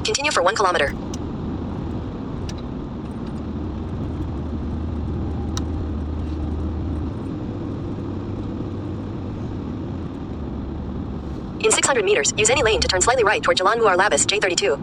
Continue for 1 kilometer. In 600 meters, use any lane to turn slightly right toward Jalan Muar Labis, J32.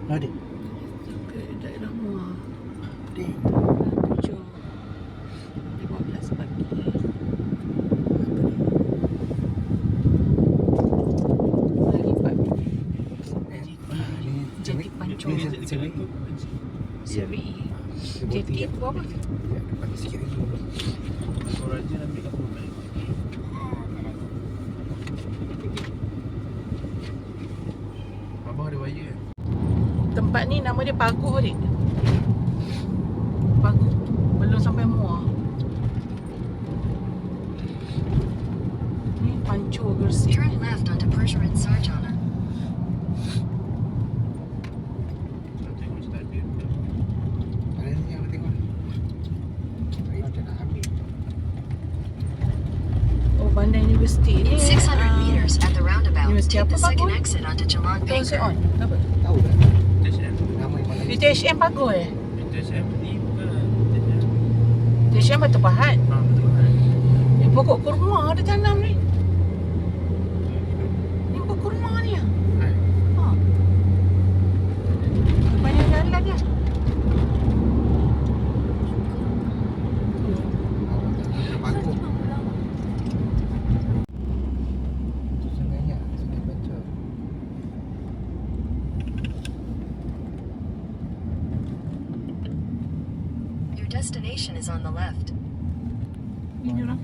Adik. Ke daerah Muar. Adik. 7:15 pagi. Lagi 4 minit. Jeti Pancur. CBE. Jeti tu apa? Depan sikit lagi. Raja ambil apa balik? Abang ada wire kan? Tempat ni nama dia Paguh ni. Paguh. Belum sampai Muar. Ni Pancur Gresik. Turn left onto Perserid Sarjana. Nak tengok cerita dia. Ada ni yang tengok. Ayo macam nak ambil. Oh, Bandar Universiti ni. In 600 meters at the roundabout, Universiti take apa, the second Paguh? exit onto Jalan Tahu saya on. Pager. Apa? Tahu tak? TSM. Nama yang mana? UTHM Paguh TSM ni bukan TSM. UTHM Batu Pahat. Betul kan? Pokok kurma ada tanam ni. Ni pokok kurma ni ya. Ha. Banyak jalan dia. Bagus. Sungainya, sungai Pancur. Your destination is on the left. Ini orang.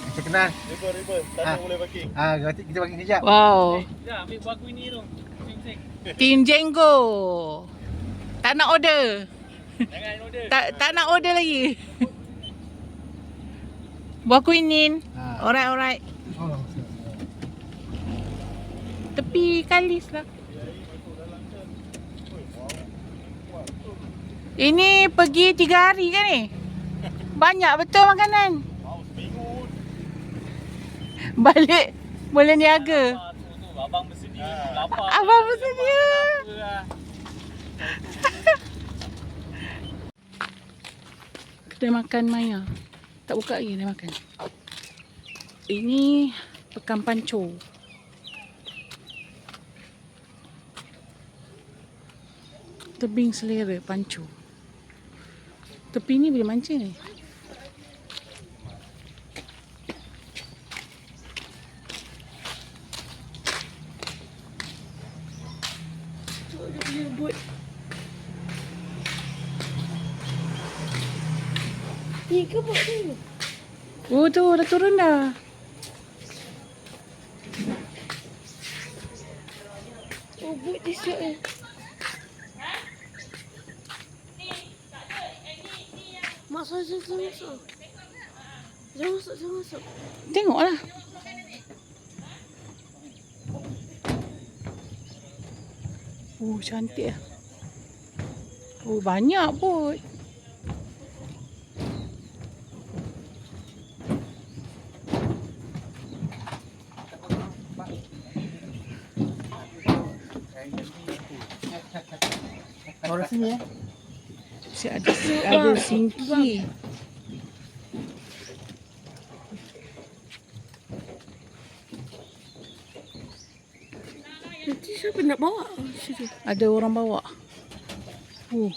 Macam kenal. River. Tak Ah. boleh parking. Kita parking kejap. Wow. Dah ambil buah aku ini tu. Sing-sing. Team Jenggo. Tak nak order. Jangan order. Tak nak order lagi. Buah kuinin. Ah. Alright. Oh. Tepi kalis lah. Ini pergi 3 hari kan ni? Banyak betul makanan. Mau seminggu. Balik boleh niaga. Abang bersedia. Lapar. Abang bersedia. Kedai makan Maya. Tak buka lagi kedai makan. Ini Pekan Pancur. Tebing selera Pancur. Tepi ni boleh mancing ni. Ni ke buat tu? Oh tu dah turun dah. Oh, buat dia siap eh. Masuk. Jangan masuk. Tengoklah. Oh cantik lah. Oh banyak pun. Orang sini ya. Ada singki. Nanti siapa nak bawa? Situ. Ada orang bawa. Aku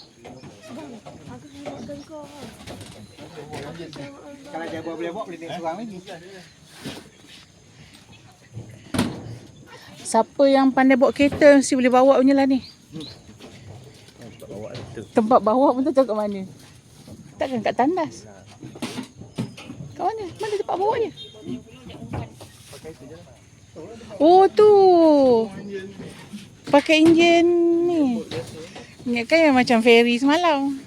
makan kau. Kalau dia boleh bawa boleh naik seorang lagi. Siapa yang pandai bawa kereta mesti boleh bawa punya lah ni. Bawa tu. Tempat bawa pun tak tahu kat mana. Takkan kat tandas. Kat mana? Mana tempat bawa dia? Oh tu. Pakai enjin ni. Ingatkan yang macam ferry semalam.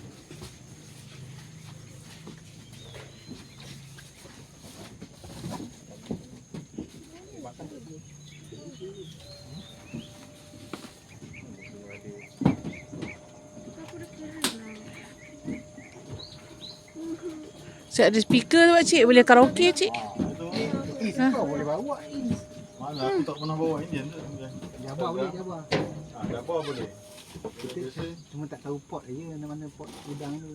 Saya ada speaker tu pakcik. Boleh karaoke cik. Kau boleh bawa ni. Mana aku tak pernah bawa Indian tu. Jabah boleh, jabah. Jabah boleh. Kita cuma tak tahu pot aja, mana pot udang tu.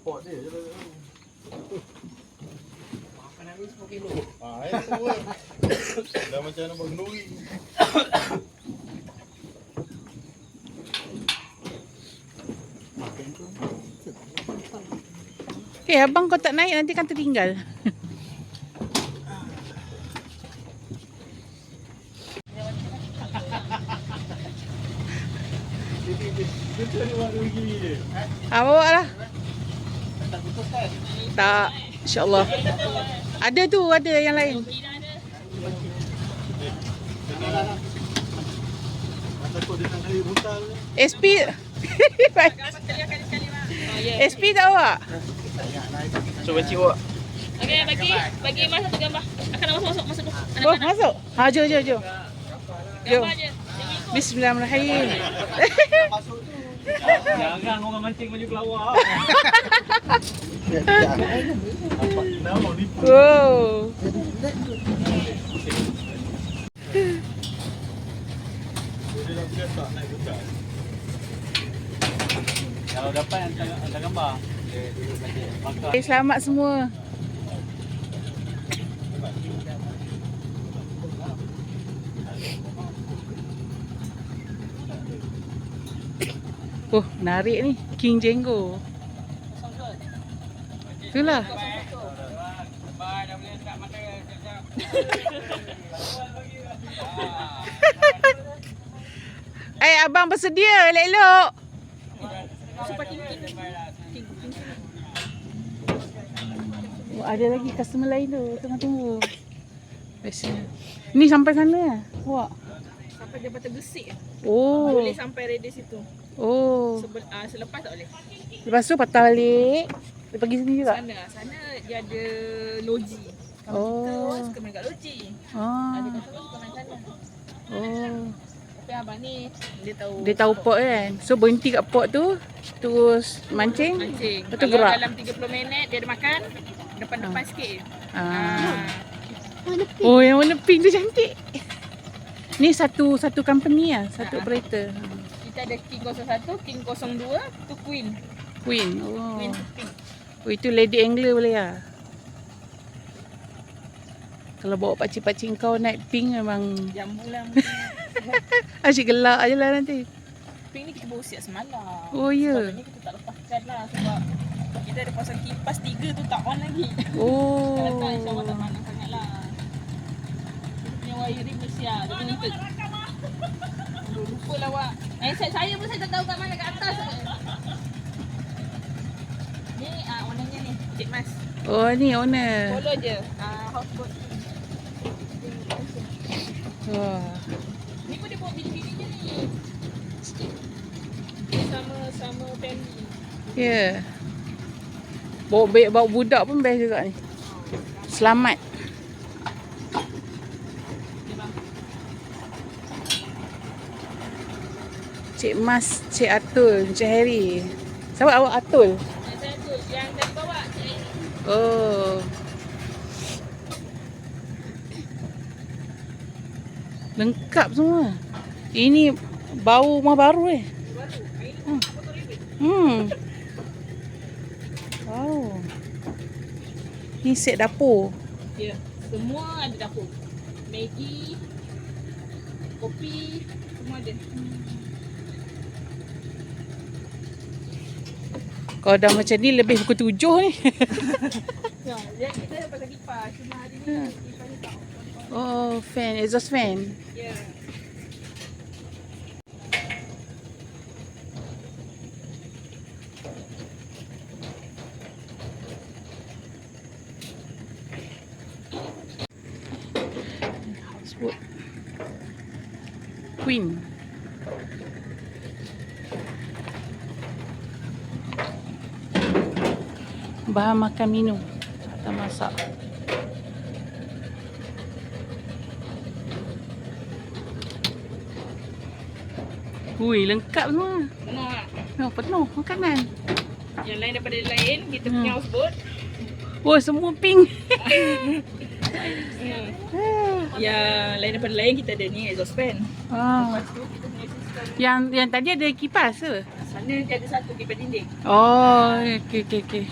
Pot dia je tak tahu. Makan habis 10 kilo. Itu lah. Dah macam nak buat kenduri. Makan tu. Abang kau tak naik nanti kan tertinggal. Kita ni buat kenduri gini je. Bawa lah. Tak. InsyaAllah. Ada tu, ada yang lain. Takut dia nak kali brutal. SP. SP tak awak? Cuba cium. Okey, bagi Mas satu gambar. Akan masuk tu. Oh, masuk. Ha, jom. Jom. Gambar je. Bismillahirrahmanirrahim. Jangan orang mancing baju kelawar. Nama ni Oh. dia dah biasa naik brutal. Kalau dapat hantar gambar. Okay, selamat semua. Oh, menarik ni. King Jenggo. Itulah. Abang bersedia elok-elok. Oh, ada lagi customer lain tu tengah tunggu. Biasanya. Ni sampai sana. Wah. Sampai dia patah gesik. Oh. Boleh sampai radius situ. Oh. Selepas tak boleh. Lepas tu patah balik. Dia pergi sini juga. Sana dia ada loji. Oh. Kita suka main kat loji. Ah. Ada customer suka main sana. Oh. Tapi abang ni dia tahu. Dia tahu pot kan. So berhenti kat pot tu, terus mancing. mancing. Lepas tu Kalau gerak. dalam 30 minit dia ada makan, depan-depan sikit. Ah. Oh, yang warna pink tu cantik. Ni satu company lah, satu operator. Kita ada King 01, King 02, tu Queen. Queen. Oh. Queen tu pink. Oh, itu lady angler boleh lah. Kalau bawa pakcik-pakcik kau naik pink memang Jambu lah. asyik gelak je lah nanti. Pink ni kita bawa siap semalam. Oh, ya? Sebab ni kita tak lepaskan lah sebab kita ada pasang kipas 3 tu tak on lagi. Oh. Kalau tak insyaAllah tak panas sangat lah. Kita punya wiring Malaysia. Dia menuntut. Aduh, lupa lah awak. Saya pun saya tak tahu kat mana, kat atas. Ni warnanya ni, Cik Mas. Oh, ni owner. Follow je. Houseboat. Wah. Ni pun dia bawa bini-bininya ni. Dia sama family. Ya. Bawa budak pun best juga ni. Selamat. Cik Mas, Cik Atul, Cik Harry. Siapa awak Atul? Saya tu yang dari bawah. Cik. Oh. Lengkap semua. Ini bau rumah baru Wow. Ni set dapur. Ya, semua ada dapur. Maggi, kopi, semua ada. Kalau dah macam ni lebih pukul 7 ni. Ya, kita dah pasang kipas. Cuma hari ni kipas ni tak. Oh, fan, exhaust fan. Ya. Houseboat. Queen. Bahan makan minum atau masak. Ui, lengkap semua. Penuh tak? Oh, penuh makanan. Yang lain daripada lain, kita punya houseboat. Oh, semua pink. Yang lain daripada lain kita ada ni exhaust fan. Ah. Lepas tu kita punya sistem Yang tadi ada kipas ke? sana dia ada satu kipas dinding. Oh, okey.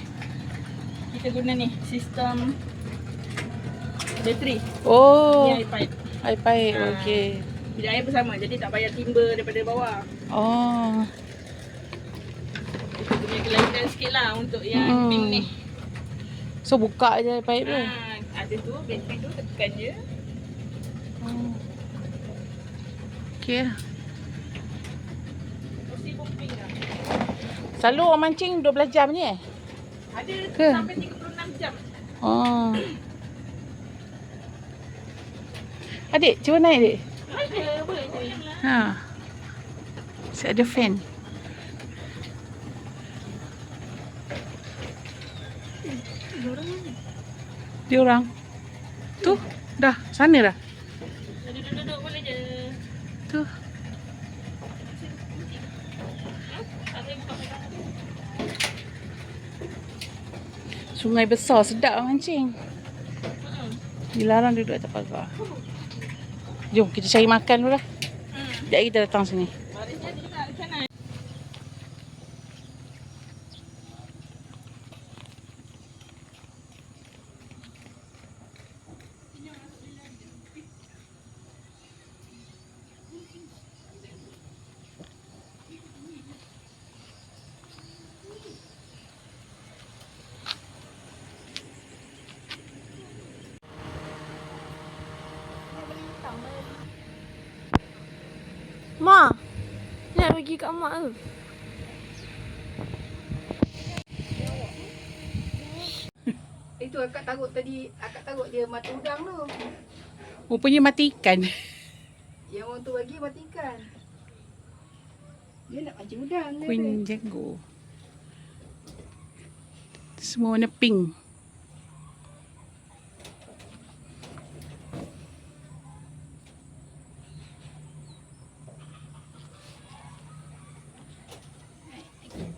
Kita guna ni sistem bateri. Oh, Ni air pipe. air pipe. Ah. Okey. Bilik air bersama jadi tak payah timba daripada bawah. Oh. Kita punya kelainan sikit lah untuk yang pink ni. So buka je air pipe tu. Ada tu bateri tu tekan je. Oh. Okey. Mesti pun pink lah. Selalu orang mancing 12 jam ni eh? Ada Ke? sampai 36 jam. Oh. Adik, cuba naik adik. Ada, boleh je lah. Ha. Saya ada fan. Dia orang. Tu, dah sana dah. Duduk-duduk boleh je. Tu. Sungai besar sedap mancing. Dilarang duduk atas pagar. Jom kita cari makan dulu lah. Sekejap kita datang sini. Mari jadi tak macam mana? Ma, nak pergi kat mak ke? Itu akak taruk tadi, akak taruk dia mati udang tu. Rupanya mati ikan. Yang orang tu bagi mati ikan. Dia nak mancing udang dia. Queen Django. Semua warna pink.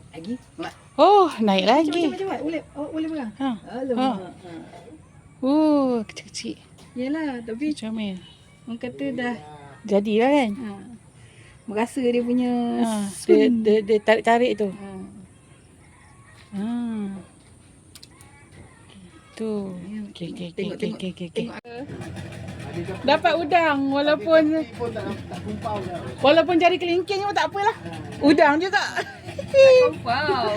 Lagi? Mak. Oh, naik lagi. Macam-macam. Boleh, awak boleh pegang? Ha. Alamak. Ha. Oh, kecil-kecil. Yalah, tapi Macam mana? orang kata dah Jadilah kan? merasa dia punya Dia tarik-tarik tu. Ha. Ha. Tu. Okey. Tengok. Dapat udang walaupun jari kelingking pun tak apalah. Udang juga. Wow.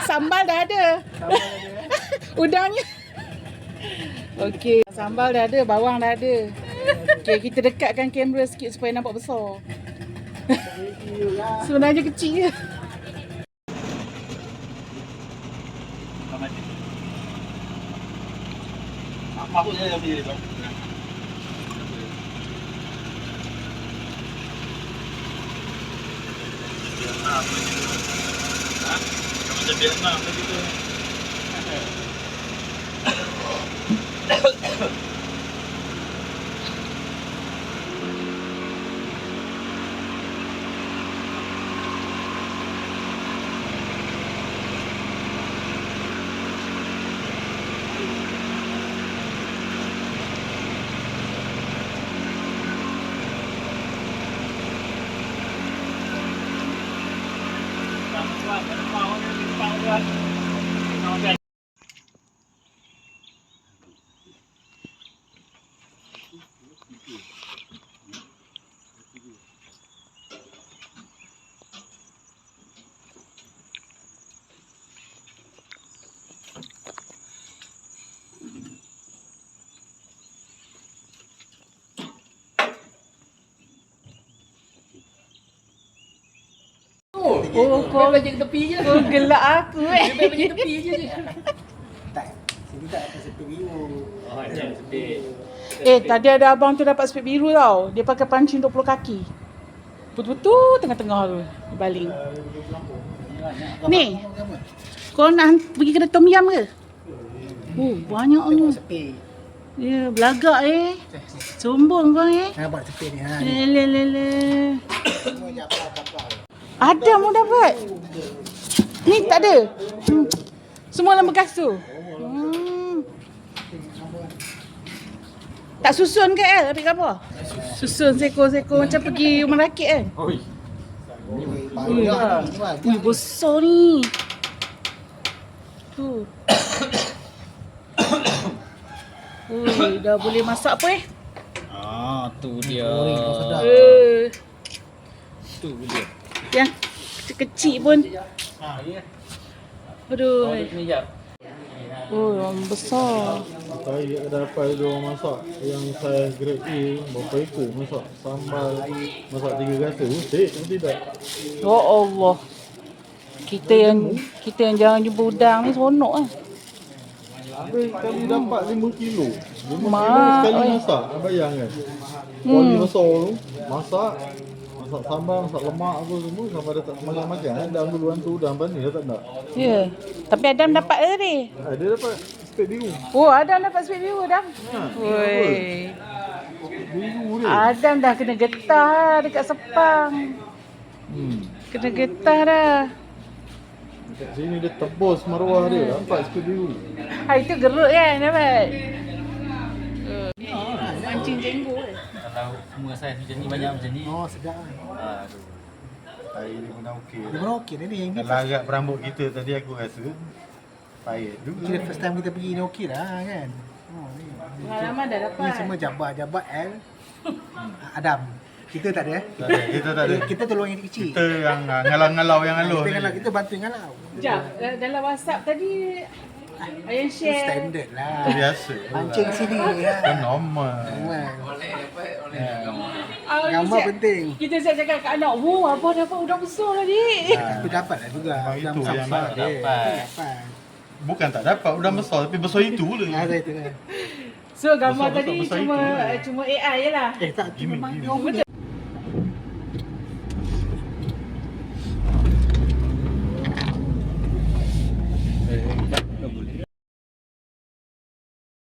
Sambal dah ada. Udangnya. Okey, sambal dah ada, bawang dah ada. Okey, kita dekatkan kamera sikit supaya nampak besar. Sebenarnya kecil je. Apa je yang pilih tu? Macam Vietnam tadi tu. Oh, kau Belajar tepi je. kau gelak aku Dia belajar tepi je. Tak. Sini tak ada sepi biru. Oh, macam sedih. tadi ada abang tu dapat spek biru tau. Dia pakai pancing 20 kaki. Betul-betul tengah-tengah tu baling. Ni, kau nak pergi kedai tom yam ke? Oh, banyak ni. Sepi. Ya, belagak Sombong kau Nampak sepi ni. Ha. Lele. Semua japa. Ada mau dapat. Ni tak ada. Semua dalam bekas tu. Tak susun ke ambil gambar? Susun seko-seko macam pergi rumah rakit kan? Oi. Ui, besar ni. Tu. Ui, dah boleh masak apa Ah, tu dia. Tu dia. Yang kecil-kecil pun. Ah, ya. Aduh. Ni jap. Oh, yang besar. Saya dapat dia orang masak yang saya grade A berapa ekor masak sambal masak 3 kata. Usik kan tidak. Ya Allah. Kita yang jarang jumpa udang ni seronok kan. Habis kami dapat 5 kilo. 5 Mak, kilo sekali oi. masak. Bayang kan. Kuali besar tu masak sambal, masak lemak apa semua sampai dah tak makan-makan. Adam duluan tu udang pani dah tak nak. Ya. Tapi Adam dapat ke tadi? Dia dapat spek biru. Oh, Adam dapat sweet biru Adam. Woi. Biru dia. Adam dah kena getah dekat Sepang. Kena getah dah. Dekat sini dia tebus maruah dia dapat spek biru. Ha, itu gerut kan dapat? Mancing jenggot. Kalau semua saiz macam ni banyak macam ni. Oh, sedap. Aduh. Air dia pun dah okey. Dia pun okey ni. Ini Kalau agak berambut kita tadi aku rasa pahit juga. kira first time kita pergi ni okey dah kan. Oh, ni. Pengalaman dah dapat. Ni semua jabat L. Adam. Kita tak ada. Tak ada, kita tak ada. Kita tolong yang kecil. Kita yang ngalau-ngalau yang halus. Kita ngalau, kita bantu ngalau. Sekejap, dalam WhatsApp tadi Ayah share. Standard lah. Biasa. Mancing sini ya. Kan normal. Gambar penting. Kita siap cakap kat anak, "Wow, abah dapat udang besar tadi." Tapi dapat lah juga. Memang itu Udang yang besar nak dia. dapat. Dapat. Bukan tak dapat udang besar tapi besar itu pula. Ada itu kan. So gambar Besar, tadi besar cuma itu. cuma AI je lah. Tak, tu Gimik, memang gimik. dia orang punya.